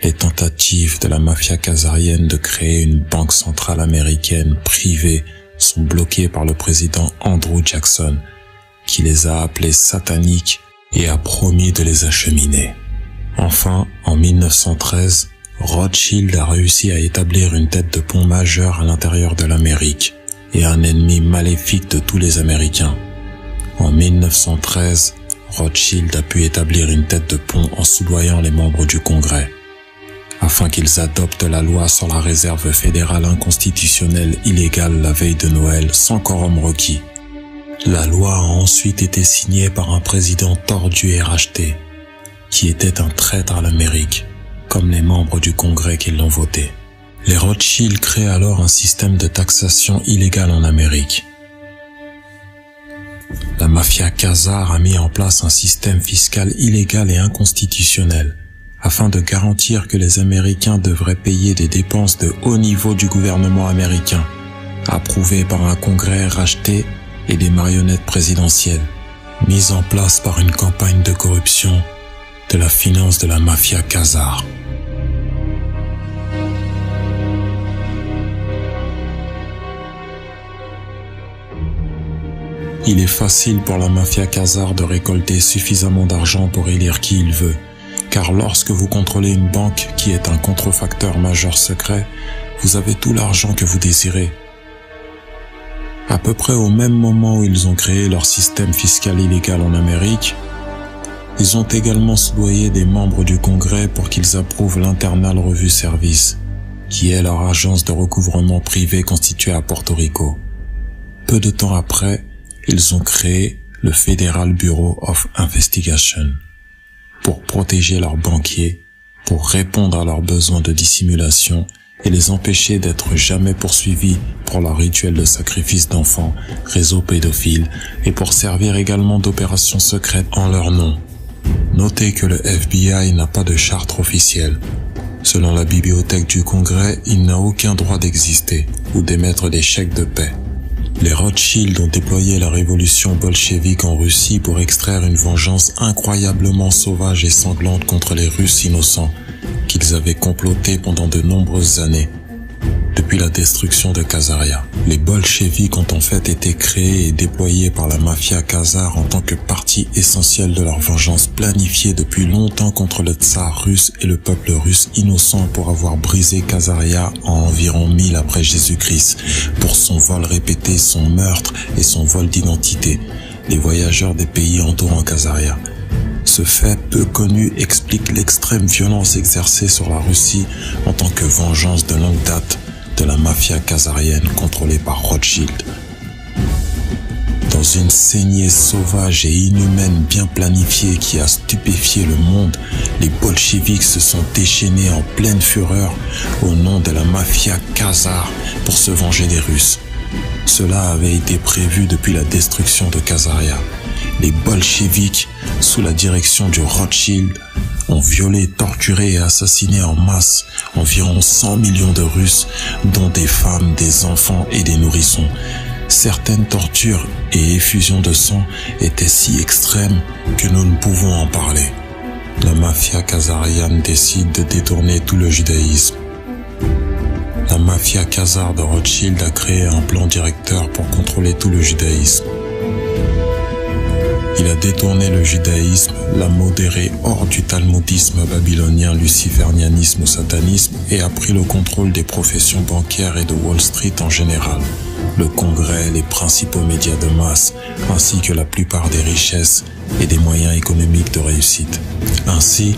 Les tentatives de la mafia khazarienne de créer une banque centrale américaine privée sont bloquées par le président Andrew Jackson, qui les a appelées sataniques et a promis de les acheminer. Enfin, en 1913, Rothschild a réussi à établir une tête de pont majeure à l'intérieur de l'Amérique et un ennemi maléfique de tous les Américains. En 1913, Rothschild a pu établir une tête de pont en soudoyant les membres du Congrès, afin qu'ils adoptent la loi sur la réserve fédérale inconstitutionnelle illégale la veille de Noël sans quorum requis. La loi a ensuite été signée par un président tordu et racheté, qui était un traître à l'Amérique, comme les membres du Congrès qui l'ont voté. Les Rothschild créent alors un système de taxation illégale en Amérique. La mafia khazare a mis en place un système fiscal illégal et inconstitutionnel, afin de garantir que les Américains devraient payer des dépenses de haut niveau du gouvernement américain, approuvées par un Congrès racheté et des marionnettes présidentielles, mises en place par une campagne de corruption de la finance de la mafia khazare. Il est facile pour la mafia khazare de récolter suffisamment d'argent pour élire qui il veut, car lorsque vous contrôlez une banque qui est un contrefacteur majeur secret, vous avez tout l'argent que vous désirez. À peu près au même moment où ils ont créé leur système fiscal illégal en Amérique, ils ont également soudoyé des membres du Congrès pour qu'ils approuvent l'Internal Review Service, qui est leur agence de recouvrement privé constituée à Porto Rico. Peu de temps après, ils ont créé le Federal Bureau of Investigation pour protéger leurs banquiers, pour répondre à leurs besoins de dissimulation et les empêcher d'être jamais poursuivis pour leur rituel de sacrifice d'enfants, réseau pédophile, et pour servir également d'opérations secrètes en leur nom. Notez que le FBI n'a pas de charte officielle. Selon la bibliothèque du Congrès, il n'a aucun droit d'exister ou d'émettre des chèques de paix. Les Rothschild ont déployé la révolution bolchevique en Russie pour extraire une vengeance incroyablement sauvage et sanglante contre les Russes innocents qu'ils avaient complotés pendant de nombreuses années, depuis la destruction de Khazaria. Les bolcheviks ont en fait été créés et déployés par la mafia khazare en tant que partie essentielle de leur vengeance planifiée depuis longtemps contre le tsar russe et le peuple russe innocent pour avoir brisé Khazaria en environ 1000 après Jésus-Christ, pour son vol répété, son meurtre et son vol d'identité, les voyageurs des pays entourant Khazaria. Ce fait peu connu explique l'extrême violence exercée sur la Russie en tant que vengeance de longue date de la mafia khazarienne contrôlée par Rothschild. Dans une saignée sauvage et inhumaine bien planifiée qui a stupéfié le monde, les bolcheviks se sont déchaînés en pleine fureur au nom de la mafia khazare pour se venger des Russes. Cela avait été prévu depuis la destruction de Khazaria. Les bolcheviks, sous la direction du Rothschild, ont violé, torturé et assassiné en masse environ 100 millions de Russes, dont des femmes, des enfants et des nourrissons. Certaines tortures et effusions de sang étaient si extrêmes que nous ne pouvons en parler. La mafia khazarienne décide de détourner tout le judaïsme. La mafia khazare de Rothschild a créé un plan directeur pour contrôler tout le judaïsme. Il a détourné le judaïsme, l'a modéré hors du talmudisme babylonien, luciférianisme ou satanisme et a pris le contrôle des professions bancaires et de Wall Street en général, le Congrès, les principaux médias de masse, ainsi que la plupart des richesses et des moyens économiques de réussite. Ainsi,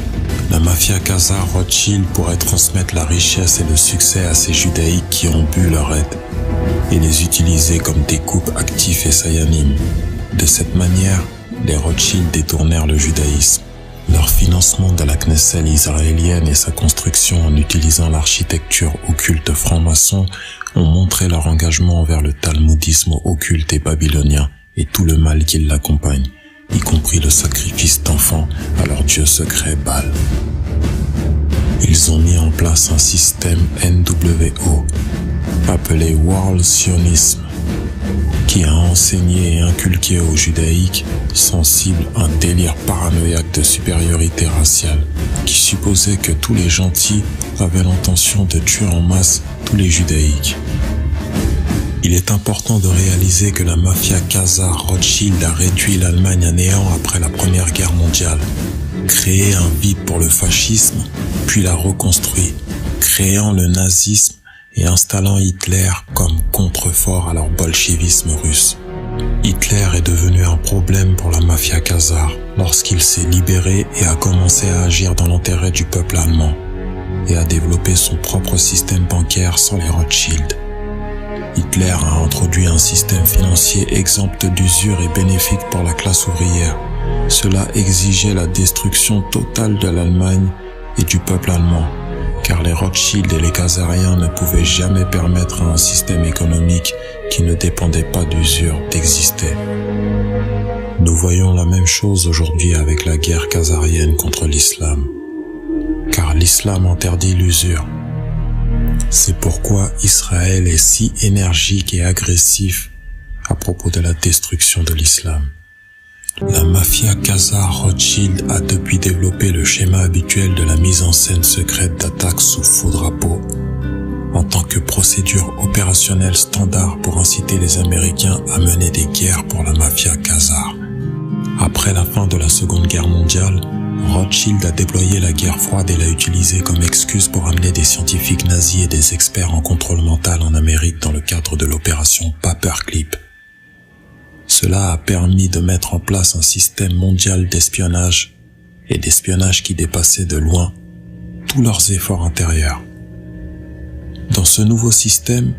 la mafia khazare Rothschild pourrait transmettre la richesse et le succès à ces judaïques qui ont bu leur aide et les utiliser comme des coupes actifs et sayanim. De cette manière, les Rothschild détournèrent le judaïsme. Leur financement de la Knesset israélienne et sa construction en utilisant l'architecture occulte franc-maçon ont montré leur engagement envers le talmudisme occulte et babylonien et tout le mal qui l'accompagne, y compris le sacrifice d'enfants à leur dieu secret Baal. Ils ont mis en place un système NWO, appelé World Zionism, qui a enseigné et inculqué aux judaïques sensibles un délire paranoïaque de supériorité raciale qui supposait que tous les gentils avaient l'intention de tuer en masse tous les judaïques. Il est important de réaliser que la mafia khazare Rothschild a réduit l'Allemagne à néant après la Première Guerre mondiale, créé un vide pour le fascisme, puis l'a reconstruit, créant le nazisme et installant Hitler comme contrefort à leur bolchevisme russe. Hitler est devenu un problème pour la mafia khazare lorsqu'il s'est libéré et a commencé à agir dans l'intérêt du peuple allemand et a développé son propre système bancaire sans les Rothschild. Hitler a introduit un système financier exempt d'usure et bénéfique pour la classe ouvrière. Cela exigeait la destruction totale de l'Allemagne et du peuple allemand, car les Rothschild et les Khazariens ne pouvaient jamais permettre à un système économique qui ne dépendait pas d'usure d'exister. Nous voyons la même chose aujourd'hui avec la guerre khazarienne contre l'islam, car l'islam interdit l'usure. C'est pourquoi Israël est si énergique et agressif à propos de la destruction de l'islam. La mafia khazare Rothschild a depuis développé le schéma habituel de la mise en scène secrète d'attaques sous faux drapeau, en tant que procédure opérationnelle standard pour inciter les Américains à mener des guerres pour la mafia khazare. Après la fin de la Seconde Guerre mondiale, Rothschild a déployé la guerre froide et l'a utilisée comme excuse pour amener des scientifiques nazis et des experts en contrôle mental en Amérique dans le cadre de l'opération Paperclip. Cela a permis de mettre en place un système mondial d'espionnage et d'espionnage qui dépassait de loin tous leurs efforts intérieurs. Dans ce nouveau système,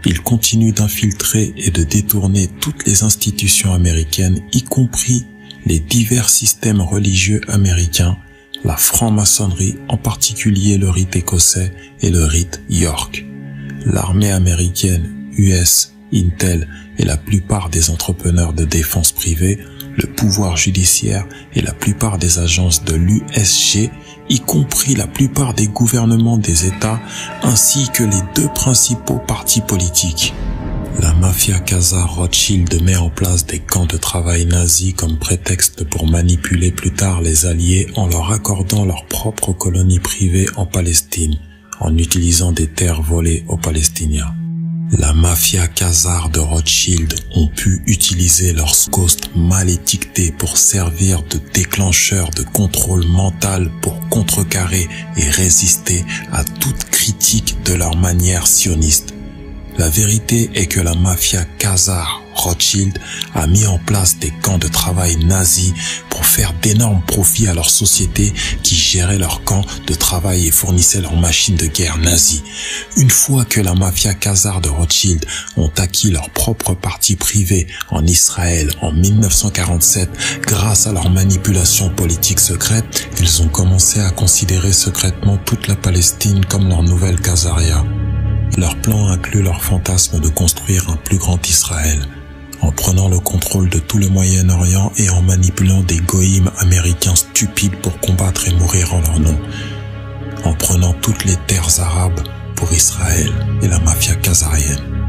ils continuent d'infiltrer et de détourner toutes les institutions américaines, y compris les divers systèmes religieux américains, la franc-maçonnerie, en particulier le rite écossais et le rite York, l'armée américaine, US, Intel et la plupart des entrepreneurs de défense privée, le pouvoir judiciaire et la plupart des agences de l'USG, y compris la plupart des gouvernements des États, ainsi que les deux principaux partis politiques. La mafia khazare Rothschild met en place des camps de travail nazis comme prétexte pour manipuler plus tard les Alliés en leur accordant leur propre colonie privée en Palestine, en utilisant des terres volées aux Palestiniens. La mafia khazare de Rothschild ont pu utiliser leur SCOST mal étiqueté pour servir de déclencheur de contrôle mental pour contrecarrer et résister à toute critique de leur manière sioniste. La vérité est que la mafia khazare Rothschild a mis en place des camps de travail nazis pour faire d'énormes profits à leur société qui gérait leurs camps de travail et fournissait leurs machines de guerre nazies. Une fois que la mafia khazare de Rothschild ont acquis leur propre parti privé en Israël en 1947 grâce à leur manipulation politique secrète, ils ont commencé à considérer secrètement toute la Palestine comme leur nouvelle Khazaria. Leur plan inclut leur fantasme de construire un plus grand Israël, en prenant le contrôle de tout le Moyen-Orient et en manipulant des goïms américains stupides pour combattre et mourir en leur nom, en prenant toutes les terres arabes pour Israël et la mafia khazarienne,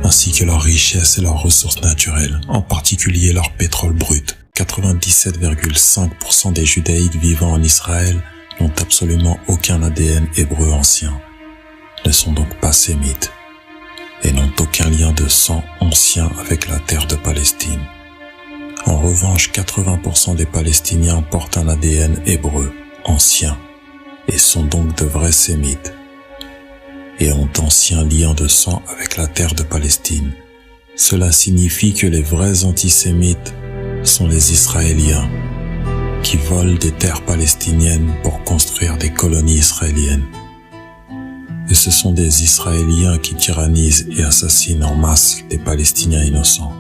ainsi que leurs richesses et leurs ressources naturelles, en particulier leur pétrole brut. 97,5% des judaïques vivant en Israël n'ont absolument aucun ADN hébreu ancien, ne sont donc pas sémites et n'ont aucun lien de sang ancien avec la terre de Palestine. En revanche, 80% des Palestiniens portent un ADN hébreu ancien et sont donc de vrais sémites et ont d'anciens liens de sang avec la terre de Palestine. Cela signifie que les vrais antisémites sont les Israéliens qui volent des terres palestiniennes pour construire des colonies israéliennes. Et ce sont des Israéliens qui tyrannisent et assassinent en masse des Palestiniens innocents.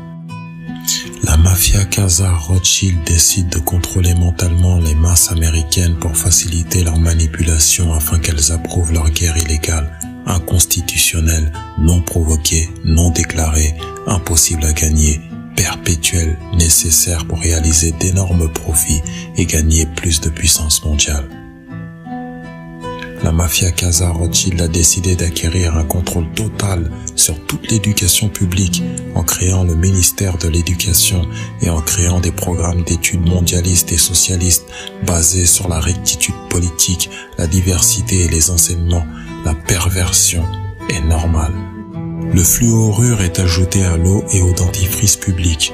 La mafia khazare Rothschild décide de contrôler mentalement les masses américaines pour faciliter leur manipulation afin qu'elles approuvent leur guerre illégale, inconstitutionnelle, non provoquée, non déclarée, impossible à gagner, perpétuelle, nécessaire pour réaliser d'énormes profits et gagner plus de puissance mondiale. la mafia Khazar Rothschild a décidé d'acquérir un contrôle total sur toute l'éducation publique en créant le ministère de l'Éducation et en créant des programmes d'études mondialistes et socialistes basés sur la rectitude politique, la diversité et les enseignements. La perversion est normale. Le fluorure est ajouté à l'eau et au dentifrice public.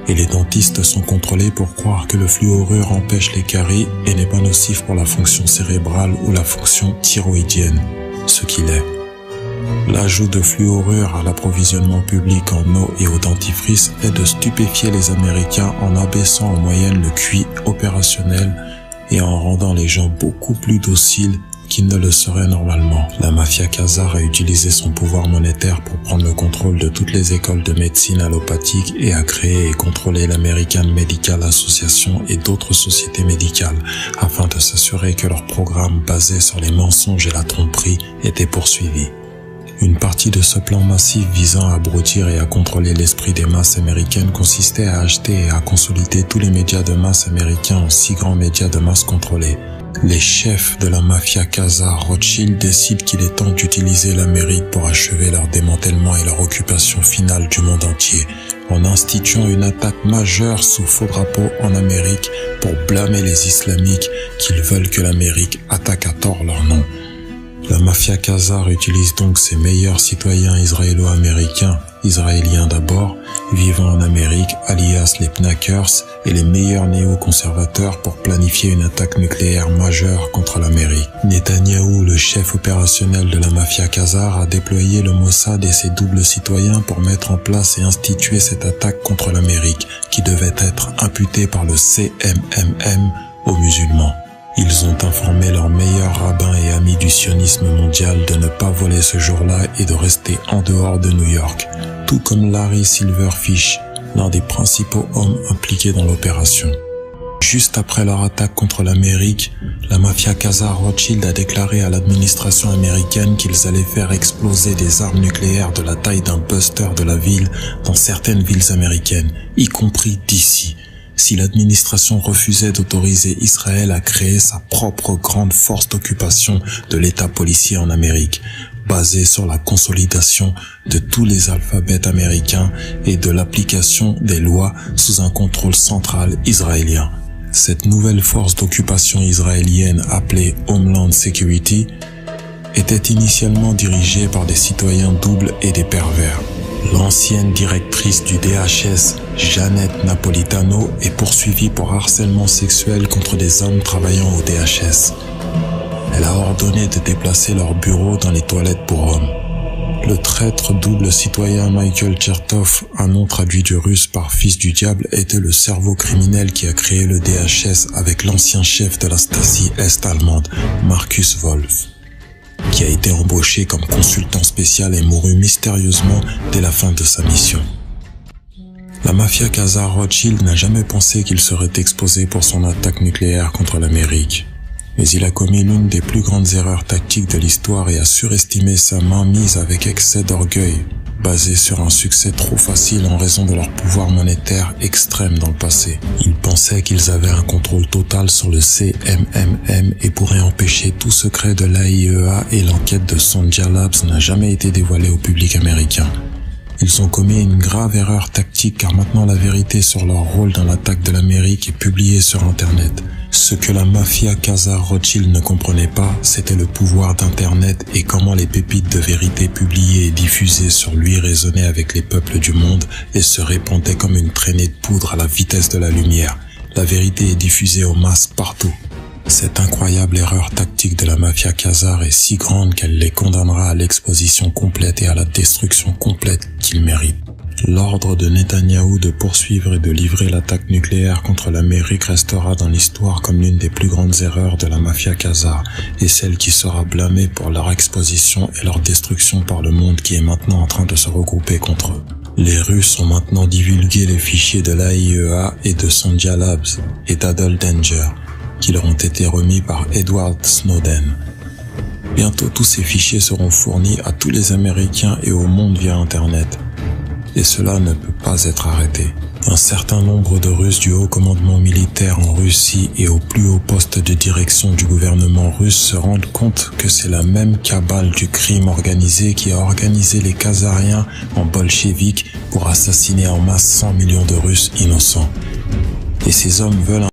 Et les dentistes sont contrôlés pour croire que le fluorure empêche les caries et n'est pas nocif pour la fonction cérébrale ou la fonction thyroïdienne, ce qu'il est. L'ajout de fluorure à l'approvisionnement public en eau et au dentifrice est de stupéfier les Américains en abaissant en moyenne le QI opérationnel et en rendant les gens beaucoup plus dociles qu'ils ne le seraient normalement. La mafia Khazar a utilisé son pouvoir monétaire pour prendre le contrôle de toutes les écoles de médecine allopathique et a créé et contrôlé l'American Medical Association et d'autres sociétés médicales afin de s'assurer que leurs programmes basés sur les mensonges et la tromperie étaient poursuivis. Une partie de ce plan massif visant à abrutir et à contrôler l'esprit des masses américaines consistait à acheter et à consolider tous les médias de masse américains en 6 grands médias de masse contrôlés. Les chefs de la mafia Khazar Rothschild décident qu'il est temps d'utiliser l'Amérique pour achever leur démantèlement et leur occupation finale du monde entier, en instituant une attaque majeure sous faux drapeau en Amérique pour blâmer les islamiques qu'ils veulent que l'Amérique attaque à tort leur nom. La mafia Khazar utilise donc ses meilleurs citoyens israélo-américains, israéliens d'abord, vivant en Amérique, alias les Pnackers, et les meilleurs néoconservateurs pour planifier une attaque nucléaire majeure contre l'Amérique. Netanyahou, le chef opérationnel de la mafia Khazar, a déployé le Mossad et ses doubles citoyens pour mettre en place et instituer cette attaque contre l'Amérique, qui devait être imputée par le CMMM aux musulmans. Ils ont informé leurs meilleurs rabbins et amis du sionisme mondial de ne pas voler ce jour-là et de rester en dehors de New York, tout comme Larry Silverfish, l'un des principaux hommes impliqués dans l'opération. Juste après leur attaque contre l'Amérique, la mafia Khazar Rothschild a déclaré à l'administration américaine qu'ils allaient faire exploser des armes nucléaires de la taille d'un buster de la ville dans certaines villes américaines, y compris DC. Si l'administration refusait d'autoriser Israël à créer sa propre grande force d'occupation de l'État policier en Amérique, basée sur la consolidation de tous les alphabets américains et de l'application des lois sous un contrôle central israélien. Cette nouvelle force d'occupation israélienne appelée Homeland Security était initialement dirigée par des citoyens doubles et des pervers. L'ancienne directrice du DHS, Janet Napolitano, est poursuivie pour harcèlement sexuel contre des hommes travaillant au DHS. Elle a ordonné de déplacer leur bureau dans les toilettes pour hommes. Le traître double citoyen Michael Chertoff, un nom traduit du russe par fils du diable, était le cerveau criminel qui a créé le DHS avec l'ancien chef de la Stasi est-allemande, Markus Wolf, qui a été embauché comme consultant spécial et mourut mystérieusement dès la fin de sa mission. La mafia Khazar Rothschild n'a jamais pensé qu'il serait exposé pour son attaque nucléaire contre l'Amérique. Mais il a commis l'une des plus grandes erreurs tactiques de l'histoire et a surestimé sa mainmise avec excès d'orgueil, basé sur un succès trop facile en raison de leur pouvoir monétaire extrême dans le passé. Ils pensaient qu'ils avaient un contrôle total sur le CMMM et pourraient empêcher tout secret de l'AIEA, et l'enquête de Sonja Labs n'a jamais été dévoilée au public américain. Ils ont commis une grave erreur tactique car maintenant la vérité sur leur rôle dans l'attaque de l'Amérique est publiée sur Internet. Ce que la mafia Khazar Rothschild ne comprenait pas, c'était le pouvoir d'Internet et comment les pépites de vérité publiées et diffusées sur lui résonnaient avec les peuples du monde et se répandaient comme une traînée de poudre à la vitesse de la lumière. La vérité est diffusée aux masses partout. Cette incroyable erreur tactique de la mafia Khazar est si grande qu'elle les condamnera à l'exposition complète et à la destruction complète qu'ils méritent. L'ordre de Netanyahou de poursuivre et de livrer l'attaque nucléaire contre l'Amérique restera dans l'histoire comme l'une des plus grandes erreurs de la mafia Khazar et celle qui sera blâmée pour leur exposition et leur destruction par le monde qui est maintenant en train de se regrouper contre eux. Les Russes ont maintenant divulgué les fichiers de l'AIEA et de Sonja Labs et d'Adult Danger, qui leur ont été remis par Edward Snowden. Bientôt tous ces fichiers seront fournis à tous les Américains et au monde via Internet. Et cela ne peut pas être arrêté. Un certain nombre de Russes du haut commandement militaire en Russie et au plus haut poste de direction du gouvernement russe se rendent compte que c'est la même cabale du crime organisé qui a organisé les Khazariens en bolcheviks pour assassiner en masse 100 millions de Russes innocents. Et ces hommes veulent